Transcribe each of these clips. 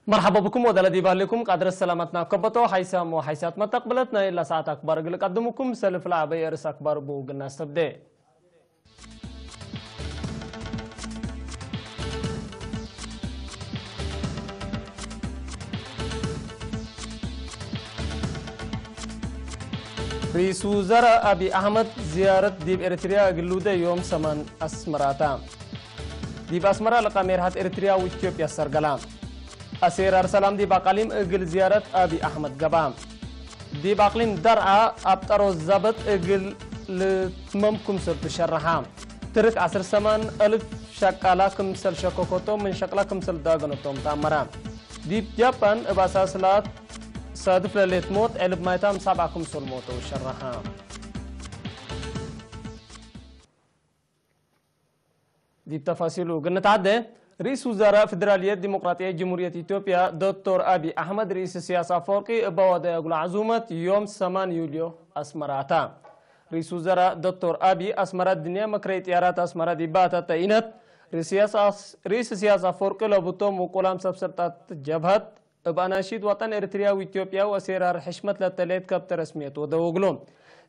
مرحبا بكم ودلدي بالكم قدر السلامتنا كبتو حيسام وحيسات ما تقبلتنا إلا ساعة أكبر قدمكم سلف العبي إرس أكبر بوغنا استبدأ رئيس وزراء أبي أحمد زيارة ديب إريتريا قلودة يوم سمان أسمراتا ديب أسمرا لقى ميرهات إريتريا وإثيوبيا السرقلام أسير أرسلام ديب أقليم إقل زيارة أبي أحمد قبام ديب أقليم درعا أبطرو الزبط إقل لتممكم سرط الشرحام ترك عصر سمان ألف شكالاكم سل شكوكوتو من شكلاكم سل داغنوتوم تامرام ديب جابان إباساسلات صادف لليت موت علب مايتام سبعكم سل موتو الشرحام ديب تفاصيلو قلنا تعدي رئيس وزراء فدرالية ديمقراطية جمهورية إثيوبيا دكتور أبي أحمد رئيس السياسة فورقي بوضع يقول عزومة يوم 8 يوليو أسمراتا رئيس وزراء دكتور أبي أسمرات الدنيا مكريت إيارات أسمرات ديباتا تاينت رئيس السياسة فورقي لبطوم وقلام سبسرطات جبهت بأناشيد وطن إريتريا وإثيوبيا وسيرار حشمت للتليت كابت رسمية ودوغلوم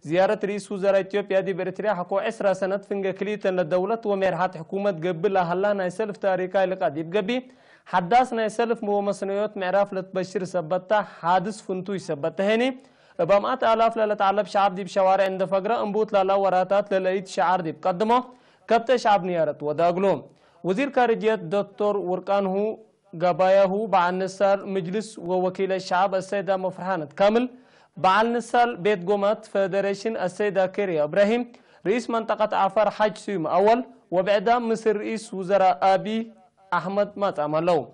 زيارة رئيس وزراء إثيوبيا دي بإريتريا حكو 10 سنة فنجا كليتا للدولة وميرحات حكومة قبل هلا نايسلف تاريكا لقاديب قبي حداث نايسلف مومسنيوت معراف لتبشر سبتا حادث فنتوي سبتا هني بامات آلاف للتعلب شعب دي بشوارع عند فقرة انبوت لالا وراتات للأيد شعار دي بقدمه كبت شعب نيارت وداغلوم وزير خارجية دكتور ورقانه قباياه بعد نسال مجلس ووكيل الشعب السيدة مفرحانة كامل بعد نسال بيت قومات فيدريشن السيدة كيريا إبراهيم رئيس منطقة عفار حاج سيوم أول وبعدها مصر رئيس وزراء أبي أحمد ما تعملوا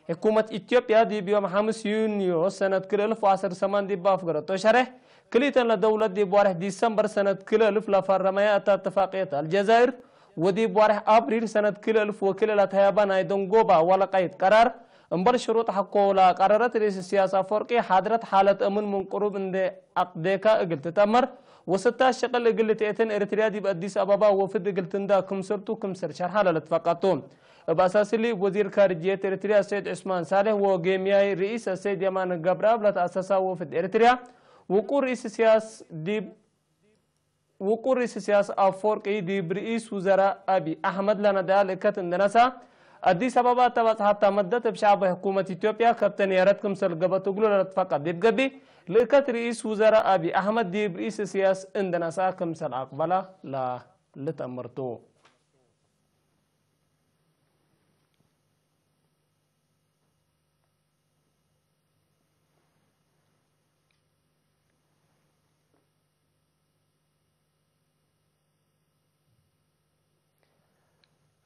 حكومة إثيوبيا دي بيوم 5 يونيو سنة كل 1010 دي بافقرة تشرح كليتا لدولة دي بوارح ديسمبر سنة كل 1000 لفرمية اتفاقية الجزائر ودي بوارح أبريل سنة كل 1000 وكل الاتهابان ايضون قوبا ولا قيد قرار انبر شروط حقو لا قرارات رئيس السياسة فورقي حضرت حالة امن من قروب اند اقديكا اقل تتأمر وستا شقل اقل تأتن اريتريا دي بأديس أبابا وفد اقل تندا كمسرتو كمسر شرحة للاتفاقاتهم بأساس اللي وزير خارجية اريتريا السيد عثمان صالح وقيمياي رئيس السيد يمان قبراب لتأساسا وفد اريتريا وقور رئيس السياسة فورقي دي برئيس وزراء أبي أحمد لنا دالكت اندنسا أديس أبابا تبات حتى مدت بشعب حكومة إثيوبيا كابتن يارتكم سلقبة تقولوا لتفقد ديب قبي لكت رئيس وزراء أبي أحمد دي برئيس السياسة عندنا ساكم سل أقبله لا لتأمرتو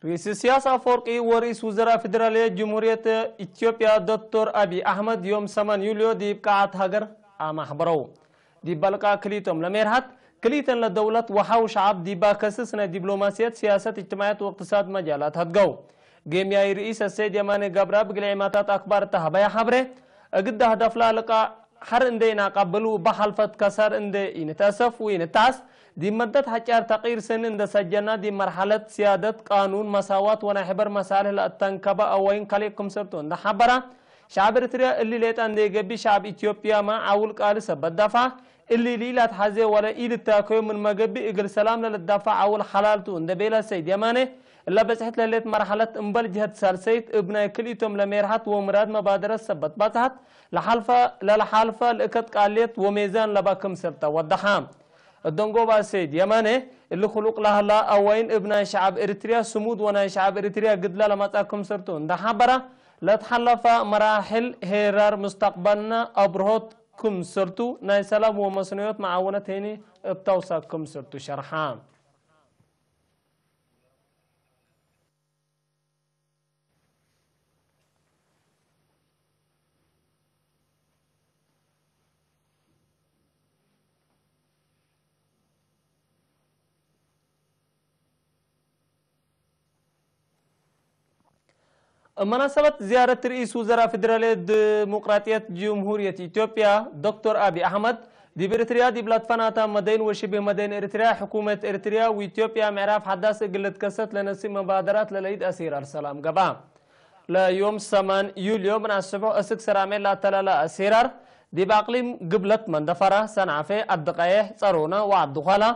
رئيس السياسة فورقي ورئيس وزراء فدرالية جمهورية إثيوبيا دكتور أبي أحمد يوم 8 يوليو دي بقاعة هجر محبرو دي بلقا كليتهم لميرهات كليتا للدولة وحاو شعب دي باكسسنا دبلوماسيات سياسة اجتماعات واقتصاد مجالات هدقو جيمياي رئيس السيد يماني قبراب قلعماتات أكبر تهبايا حبره أقد هدف لا لقا حر اندينا قبلو بحلفت كسر اندي ينتاسف وينتاس دي مدت حجار تغيير سنين دا سجنا دي مرحلة سيادة قانون مساواة ونحبر مسالة التنكبة أوين كاليكم سرطون دا حبرا شعب إريتريا اللي ليت عندي قبي شعب إثيوبيا ما عول قال سبت دفع اللي لا تحزي ولا إيد التاكوي من مقبي إقل سلام للدفع عول حلالتون دا بيلا سيد يماني إلا بسحت لليت مرحلة انبل جهد سالسيت ابناء كليتهم لميرحت ومراد مبادرة سبت باتحت لحالفة لإكت قاليت وميزان لباكم سرطة والدحام الدنقوبة سيد يماني اللي خلق لها لا أوين ابناء شعب إريتريا سمود ونا شعب إريتريا قد لا لما تأكم سرطون ده حبرا لا تحلف مراحل هيرار مستقبلنا أبرهوت كم سرطو ناي سلام ومصنويات معاونة هيني ابتوسا كم سرطو شرحان مناسبة زيارة رئيس وزراء فدرالية ديمقراطية جمهورية إثيوبيا دكتور أبي أحمد دي بإريتريا دي بلاد فناتا مدين وشبه مدين إريتريا حكومة إريتريا وإثيوبيا معراف حداث قلت كست لنسي مبادرات للعيد أسير السلام قبام ليوم 8 يوليو من السبع أسك سرامي لا تلالا أسيرار دي باقليم قبلت من دفرة سنعفي الدقايح صارونا وعدوخالا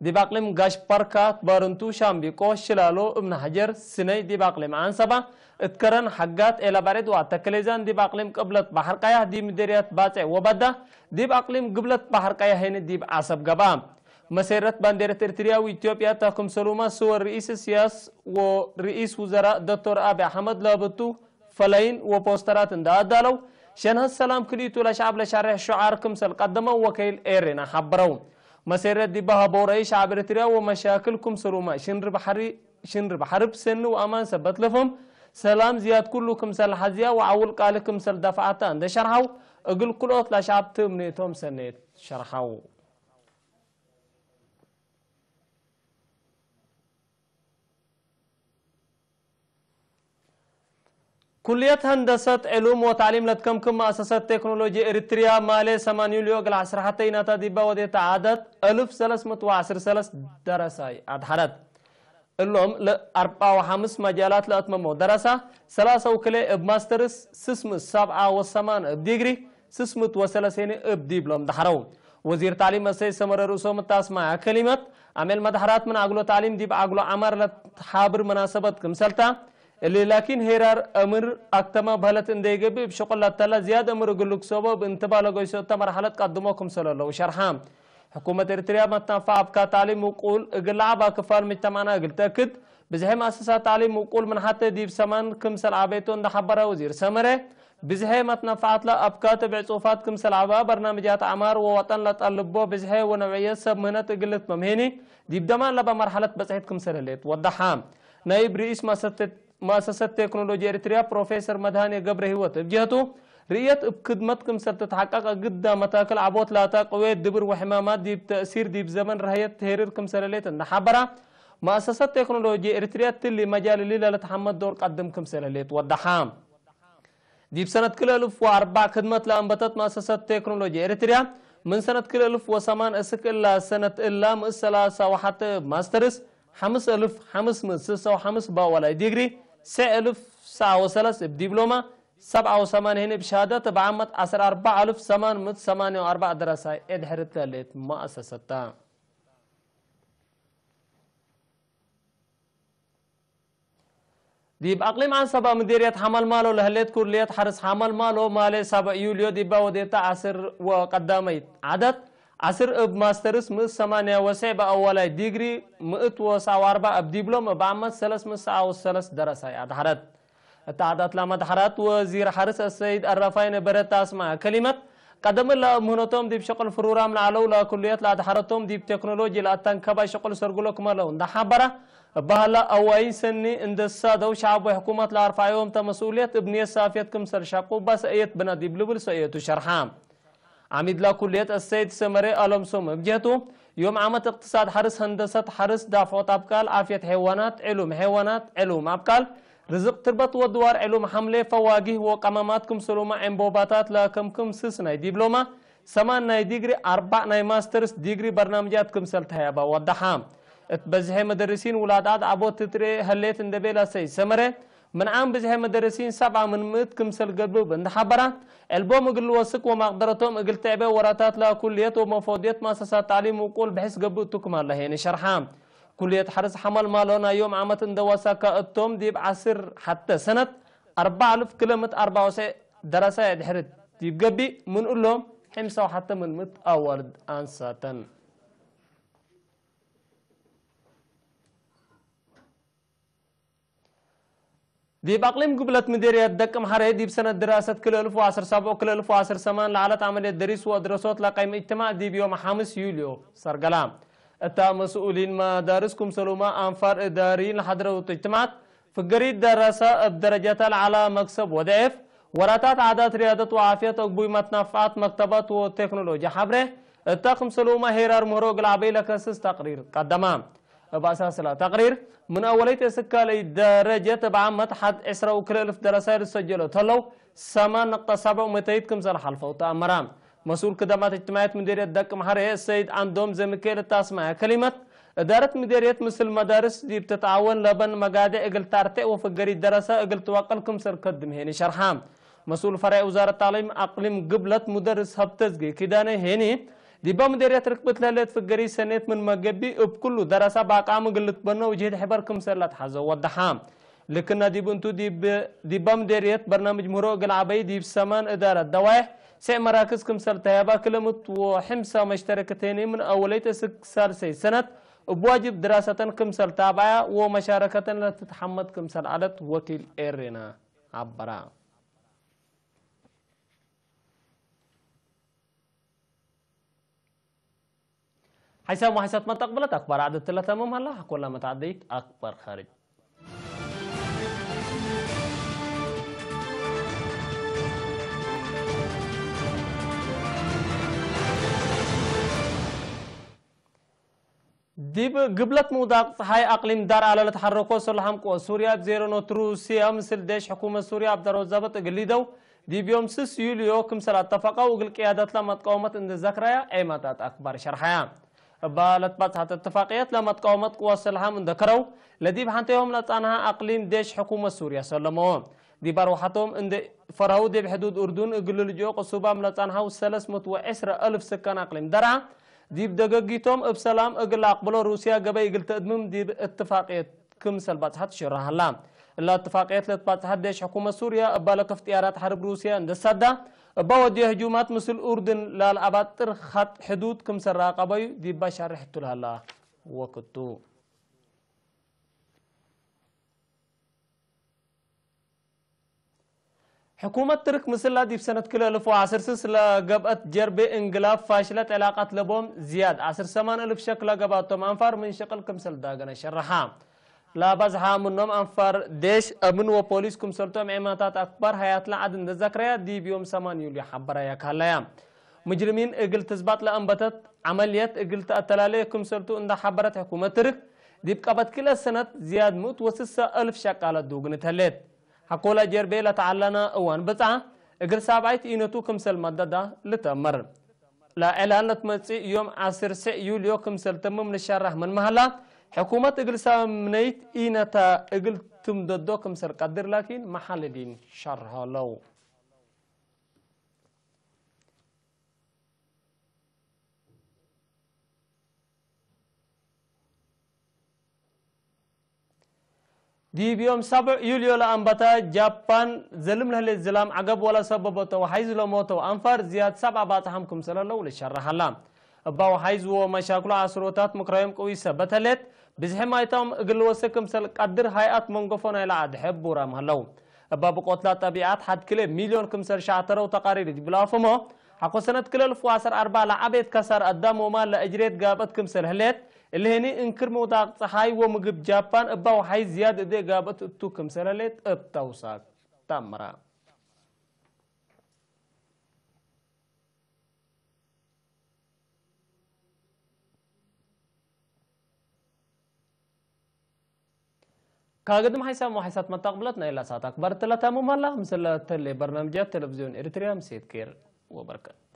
دي باقليم غاش باركات بارنتو شامبيكو شلالو ابن حجر سني دي باقليم عنصبا اتكرن حقات الى بارد واتكليزان دي باقليم قبلت بحر قايح دي مديريات باتع وبدا دي باقليم قبلت بحر قايح هين دي بعصب قبام مسيرة بانديرة إريتريا وإثيوبيا تاكم سلوما صور رئيس السياسة ورئيس وزراء دكتور أبي أحمد لابتو فلاين وبوسترات اندادالو شنها السلام كليتو لشعب لشارع شعار كمسل قدمه وكيل إيرينا حبرو مسيرة دي بها بوري شعب إريتريا ومشاكلكم سلوما شنر بحرب سن وأمان سبت لفهم سلام زياد كله كمسل حزيا وعول قال كمسل دفعتا عند شرحو اقل كلوت لشعب تمنيتهم سنيت شرحو كلية هندسة علوم وتعليم لتكم مؤسسة تكنولوجيا إريتريا مالي 8 يوليو قل عصر حتى يناتا ديبا وديت عدد 1310 درساي أدحرت اللهم لأربعة وخمس مجالات لأتممو درسة 3 وكلي بماسترس سسم 7 و8 بديجري سسم 30 بديبلوم دحرو وزير تعليم السيد سمر رسوم التاسمع كلمة عمل مدحرات من عقلو تعليم ديب عقلو عمر لتحابر مناسبة كمسلتا اللي لكن هيرار أمر أكتما بهلت انديجبي بشغل التلا زيادة أمر قلوك سبب انتباه لقويسوتا مرحلة قدموكم صلى الله وشرحام حكومة إريتريا متنفع بكا تعليم وقول اقلعبا كفال مجتمعنا اقل تأكد بزهي مؤسسة تعليم وقول من حتى ديب سمان كمسل عبيتون دحبرا وزير سمره بزهي متنفعت لا أبكا تبع صوفات كمسل عبا برنامجات عمار ووطن لتقلبو بزهي ونوعية سب مهنة اقلت ممهيني ديب دمان لبا مرحلة بزهيت كمسل الليت وضحام نائب رئيس مؤسسة تكنولوجيا إريتريا بروفيسور مدهاني قبره وتبجهته رئيت بخدمتكم ستتحقق قدام متاكل عبوت لا تقويت دبر وحمامات دي بتأثير دي بزمن رهيت تهريركم سلاليت النحبرة مؤسسة تكنولوجيا إريتريا تلي مجال اللي لتحمد دور قدمكم سلاليت والدحام دي بسنة كل 1004 خدمت لأنبتت مؤسسة تكنولوجيا إريتريا من سنة كل 1008 اسك إلا سنة إلا مؤسسة وحتى ماسترس 5565 باولا ديجري 6000 بدبلومة 87 هنا بشهادة بعمة 14884 دراسة ادحرت لليت مؤسستها دي بأقليم عن 7 مديرية حمل مالو لهليت كلية حرس حمل مالو مالي 7 يوليو دي باوديتا 10 وقداميت عدد 10 بماسترس 178 أولا ديجري 104 بدبلوم بعمل 303 دراسة أدحرت التعداد لما دحرت وزير حرس السيد الرفاين برتا اسمع كلمة قدم الله مهنتهم دي بشغل فرورا من علو لا كليات لا دحرتهم دي بتكنولوجيا لا تنكبا شغل سرقلكم لهم دحبرة بهلا أوين سني عند السادة وشعب وحكومة لا رفع يوم تمسؤولية ابنية صافيتكم سر شاقو بس ايت بنا دي بلبل سيئة شرحام عميد لا كلية السيد سمري ألمسوم بجهته يوم عامة اقتصاد حرس هندسة حرس دافعات أبكال عافية حيوانات علوم أبكال رزق تربط ودوار علوم حملة فواجه وقماماتكم سلوما انبوباتات لكمكم سسناي دبلوما 8 ناي ديجري 4 ناي ماسترز ديجري برنامجاتكم سلتها با وضحام اتبزهي مدرسين ولادات عبوت تتري هليت اندبيلا سي سمره من عام بزهي مدرسين 7 من متكم سل قلبو بندحبرا البوم اقل وسك ومقدرتهم اقل تعبه وراتات لا كليات ومفوديات مؤسسات تعليم وقول بحس قبوتكم الله يعني شرحام كلية حرس حمل مالونا يوم عامة اندواسا كأتوم ديب 10 حتى سنة 4000 كيلومتر 94 دراسة يدحرت ديب قبي من لهم حمسة وحتى من مت أورد أنساتن ديب أقليم قبلت مديرية دكم حري ديب سنة دراسة كل 1017 وكل 1018 لعلت عملية دريس ودراسات لقيم اجتماع ديب يوم 5 يوليو سرقلام التا مسؤولين مدارسكم سلوما أنفار إداريين لحضروا اجتماعات في قريد دراسة الدرجات على مكسب وضعف وراتات عادات رياضة وعافية تقبوي متنفعات مكتبات وتكنولوجيا حبره التاكم سلوما هيرار مهروق العبي لكسس تقرير قدمان بأساس لا تقرير من أولية سكالي درجة بعمت حد 10,000 دراسة للسجلوا تلو 8.7 متيتكم سل حلفة وتأمرام مسؤول خدمات اجتماعية مديرية دك محرية السيد عندهم زمكيل التاسمع كلمة إدارة مديرية مثل مدارس دي بتتعاون لبن مقادة إقل تارتئ وفقري الدراسة إقل توقلكم سركدم هيني شرحام مسؤول فرع وزارة التعليم أقليم قبلت مدرس هبتزقي كداني هيني دي بمديرية ركبت لهلت فقري سنة من مقبي بكله دراسة باقام قلت بنا وجهد حبركم سرلات حزو والدحام لكن دي بنتو دي بمديرية برنامج مروق العبي دي بسمان إدارة دواح سع مراكز كمسل تيابا كلمت وحمسة مشتركتين من أوليت سكسار سي سنة بواجب دراسة كمسل تابعة ومشاركة لتتحمد كمسل عدد وكيل إيرينا عبرا حساب وحساب ما تقبلت أكبر عدد 3 مهلا كل ما تعديت أكبر خارج ديب قبلت موداق هاي أقليم دار على التحركو صلحهم قوة سوريا بزيرو نوتروسيا مثل ديش حكومة سوريا عبد الرزاق قليدو دي بيوم 6 يوليو كمسل اتفقوا وقل قيادات لما تقاومت عند الزكريا ايماتات أكبر شرحيا بالت باتحت اتفاقيات لما تقاومت قوة صلحهم ذكروا لدي بحنتهم لطانها أقليم ديش حكومة سوريا سلموهم دي بروحتهم عند فرهو دي بحدود أردن قلوا لجوق الصوبام لطانها و310,000 سكان أقليم درع ديب دقيقتهم بسلام اقل اقبلوا روسيا قبل يقل تقدمم ديب اتفاقية كمسل باتحت شرح اللام الا اتفاقية لتباتحت ديش حكومة سوريا ابالك افتيارات حرب روسيا عند السادة اباودي هجومات مثل اردن لالعباتر خط حدود كمسل راقبي ديب باشار رحتو لها الله وقتو حكومة ترك مثل دي بسنة كل 1010 لقبت جربي انقلاب فاشلت علاقات لبوم زياد 10,000 شكل قباتهم انفار من شكل كمسل داغنا شرحام لا بزحا منهم انفار ديش امن وبوليس كمسلتهم عماتات اكبر حيات لعدن الذكريا دي بيوم 8 يوليو حبرا يكاليام مجرمين اقل تزبات لانبتت عمليات اقل تأتلالي كمسلتو اند حبرت حكومة ترك دي بقبت كل سنة زياد موت و6,000 شكالة دوغنت هليت حقولا جربي لتعلنا اوان بطعة اقر سابعيت اينتو كمسل مددا لتمر لا اعلان لتمسي يوم 10 يوليو كمسل تمم للشرح من مهلا حكومة اقر سامنيت اينتا اقر تمددو كمسل قدر لكن محل دين شرها لو دي بيوم 7 يوليو لأنبتا جابان زلم له الزلام عقب ولا سببته وحيز له موته وأنفار زياد 7 باتحمكم سلالو للشرح اللام أبا وحيز ومشاكل عصروتات مكرايم كويسة بتلت بزحما يتم اقل وسكم سل قدر هيئات منقفون إلى عد حب ورام هلو أبا بقوتلا طبيعات حد كله مليون كمسر شعترو تقارير بلافمو حقو سنة كل 1004 لعبيت كسر قدام وما لأجريت قابت كمسر هلت اللي هني انكر موضاق صحاي ومقب جابان ابا وحي زياد دي قابت اتو كمسر هلت ابتوساك تامرا كاقدم حيسام وحيسات متقبلتنا إلا ساعتك برتلتا ممالا مثل تلي برنامجات تلفزيون إريتريا مسيد كير وبركات